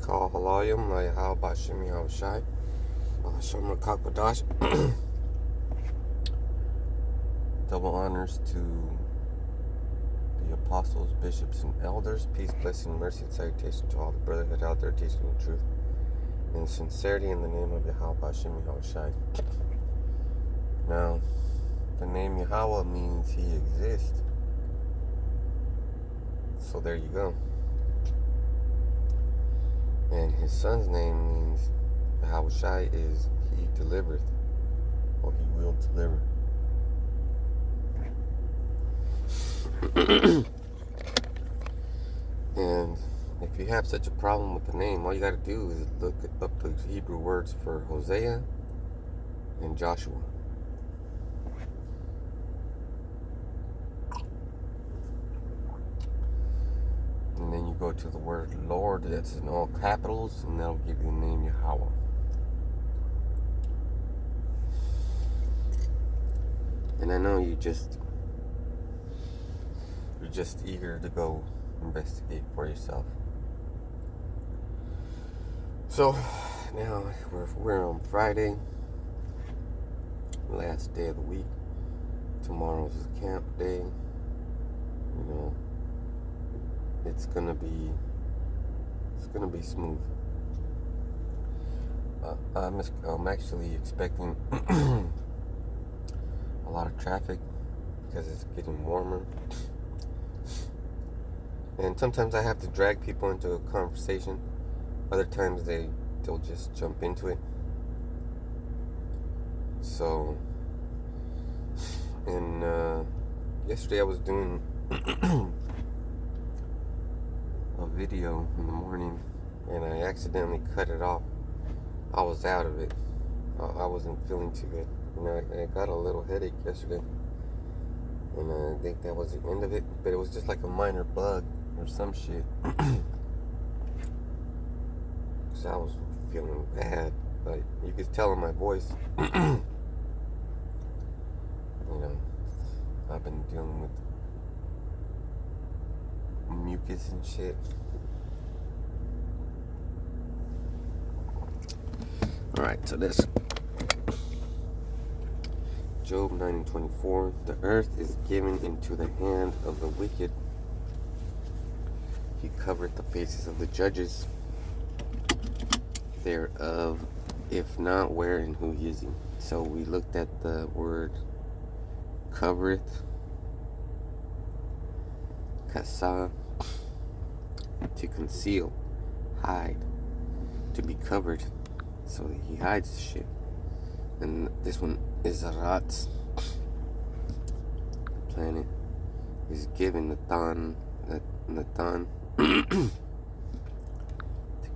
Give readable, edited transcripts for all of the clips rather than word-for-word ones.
Call Halayim, Layahal Bashim Yahushai, Shamra Kakbadash. Double honors to the apostles, bishops, and elders. Peace, blessing, mercy, and salutation to all the brotherhood out there teaching the truth in sincerity in the name of Yahweh Bashim Yahushai. Now, the name Yahweh means He exists. So there you go. And His Son's name means Yahushai is He delivereth, or He will deliver. And if you have such a problem with the name, all you got to do is look up the Hebrew words for Hosea and Joshua. And then you go to the word Lord, that's in all capitals, and that'll give you the name Yahweh. And I know you're just eager to go investigate for yourself. So now we're on Friday, last day of the week. Tomorrow's camp day. You know, it's gonna be smooth. I'm actually expecting a lot of traffic because it's getting warmer. And sometimes I have to drag people into a conversation. Other times they'll just jump into it. So, and yesterday I was doing a video in the morning, and I accidentally cut it off. I was out of it. I wasn't feeling too good. You know, I got a little headache yesterday, and I think that was the end of it. But it was just like a minor bug or some shit. Cause I was feeling bad, but you could tell in my voice. You know, I've been dealing with mucus and shit. Alright, so this Job 9:24. The earth is given into the hand of the wicked. He covered the faces of the judges thereof, if not, where and who is he? So we looked at the word covereth, kasa, to conceal, hide, to be covered. So he hides the shit. And this one is Aratz. The planet is given Natan to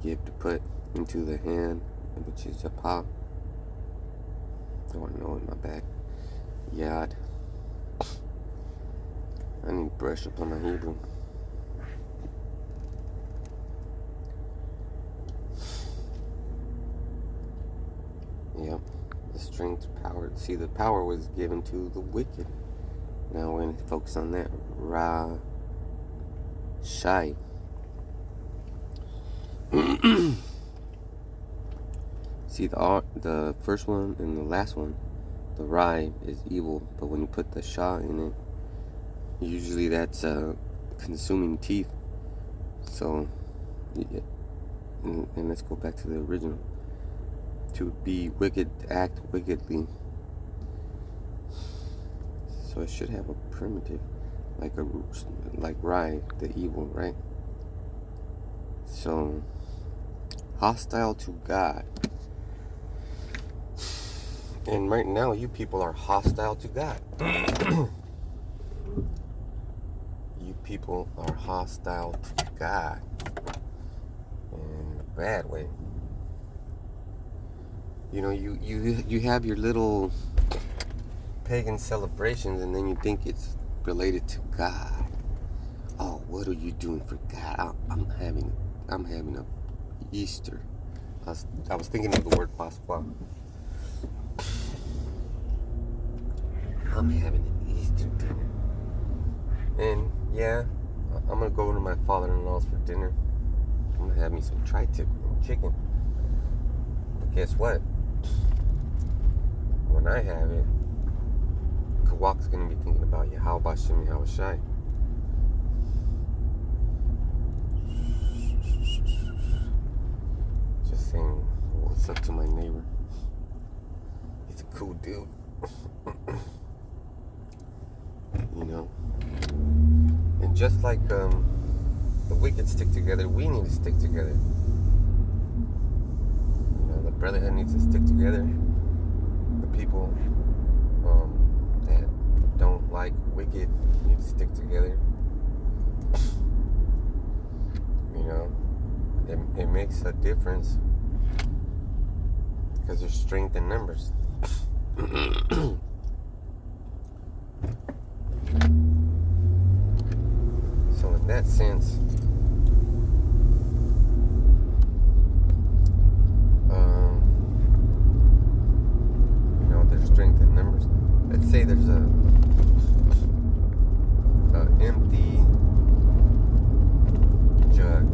give, to put into the hand, which is Japah. Don't know it, my bad. Yad. I need to brush up on my Hebrew. Yep. The strength, power. See, the power was given to the wicked. Now we're going to focus on that. Ra Shai. See, the first one and the last one, the Rai is evil, but when you put the Shah in it, usually that's consuming teeth. So, yeah. And let's go back to the original. To be wicked, act wickedly. So it should have a primitive, like Rai, the evil, right? So, hostile to God. And right now, you people are hostile to God. You people are hostile to God in a bad way. You know, you have your little pagan celebrations, and then you think it's related to God. Oh, what are you doing for God? I'm having a Easter. I was thinking of the word Pascua. I'm having an Easter dinner. And yeah, I'm gonna go to my father-in-law's for dinner. I'm gonna have me some tri-tip chicken. But guess what? When I have it, Kawak's gonna be thinking about you. How about Shimmy? How was shy? Just saying what's up to my neighbor. He's a cool dude. You know? And just like the wicked stick together, we need to stick together. You know, the brotherhood needs to stick together. The people that don't like wicked need to stick together. You know, it makes a difference because there's strength in numbers. So in that sense, you know, there's strength in numbers. Let's say there's a empty jug,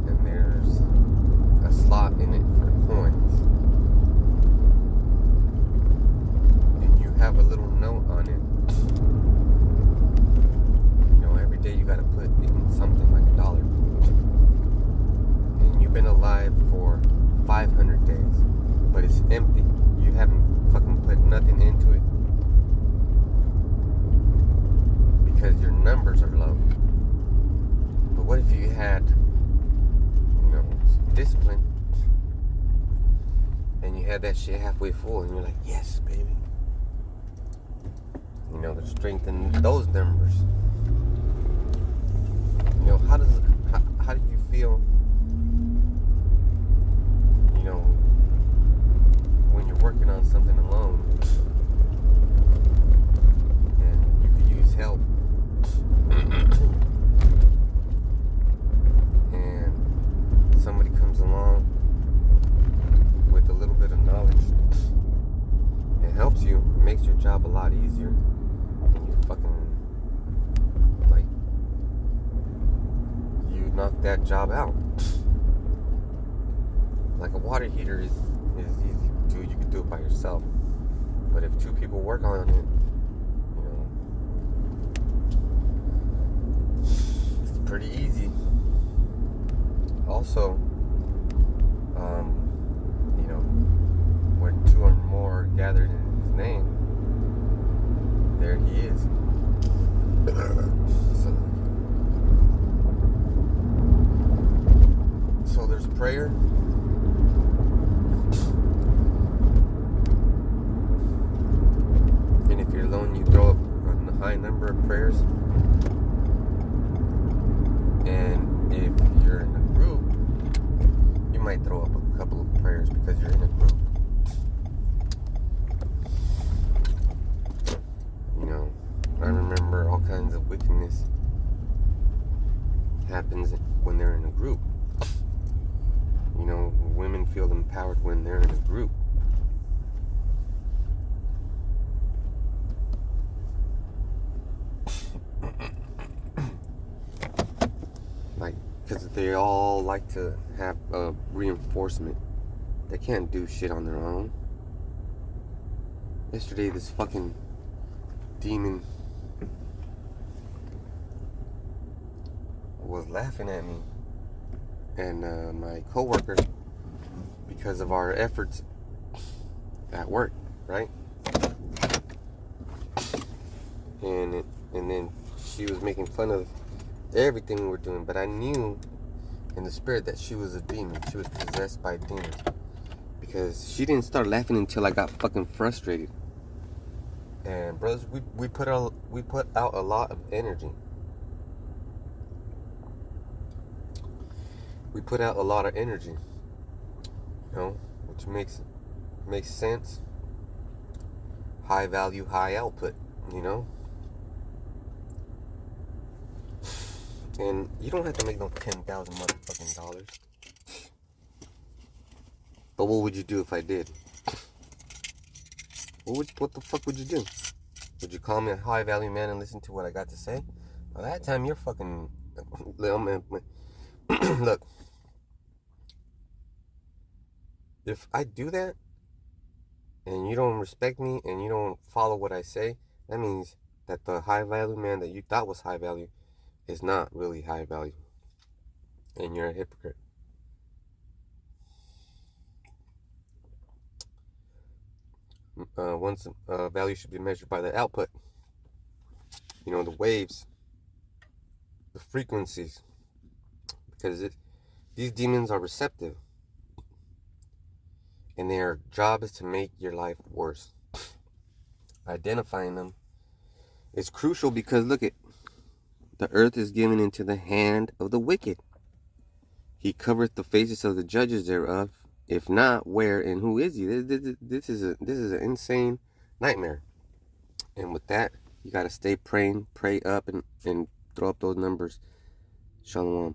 and there's a slot in it for coins, and you have a little note on it. You know, every day you gotta put in something like $1, and you've been alive for 500 days, but it's empty. You haven't fucking put nothing into it because your numbers are low. But what if you had, you know, discipline, and you had that shit halfway full, and you're like, yes, baby. You know, there's strength in those numbers. You know, how do you feel, you know, when you're working on something alone and you could use help, and somebody comes along with a little bit of knowledge, it helps you, it makes your job a lot easier, and you fucking, like, you knock that job out. Like a water heater is easy to do. You can do it by yourself. But if two people work on it, you know, it's pretty easy. Also, you know, when two or more are gathered in his name, there he is. So there's prayer. And if you're alone, you throw up a high number of prayers. And if you're in a group, you might throw up a couple of prayers because you're in a group. You know, I remember all kinds of wickedness happens when they're in a group. You know, women feel empowered when they're in a group. Like, because they all like to have reinforcement. They can't do shit on their own. Yesterday, this fucking demon was laughing at me and my coworker because of our efforts at work, right? And then she was making fun of everything we were doing, but I knew in the spirit that she was a demon. She was possessed by demons, because she didn't start laughing until I got fucking frustrated. And brothers, we put out a lot of energy. We put out a lot of energy, you know, which makes sense. High value, high output, you know. And you don't have to make no 10,000 motherfucking dollars. But what would you do if I did? What the fuck would you do? Would you call me a high value man and listen to what I got to say? By that time, you're fucking Look, if I do that and you don't respect me and you don't follow what I say, that means that the high value man that you thought was high value is not really high value, and you're a hypocrite. Once value should be measured by the output, the waves, the frequencies, because these demons are receptive, and their job is to make your life worse. Identifying them is crucial because look at the earth is given into the hand of the wicked. He covereth the faces of the judges thereof. If not, where and who is he? This is an insane nightmare. And with that, you gotta stay praying, pray up, and throw up those numbers. Shalom.